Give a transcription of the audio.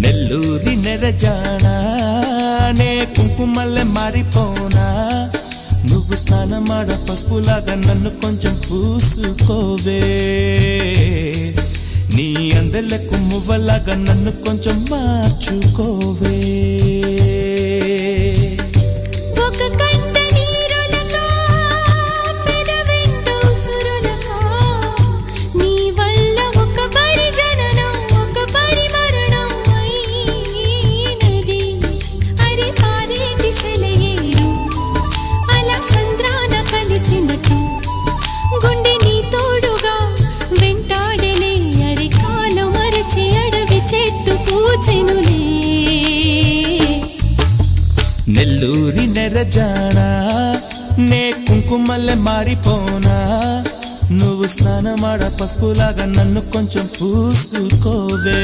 నెల్లూరి నెరజానా నే కుంకుమల్లె మారిపోనా నువ్వు స్నానమాడ పసుపులాగా నన్ను కొంచెం పూసుకోవే నీ అందెలకు మువ్వలాగా నన్ను కొంచెం మార్చుకోవే నెల్లూరి నెరజానా నే కుంకుమల్లె మారిపోనా నువ్వు స్నానమాడ పసుపులాగా నన్ను కొంచెం పూసుకోవే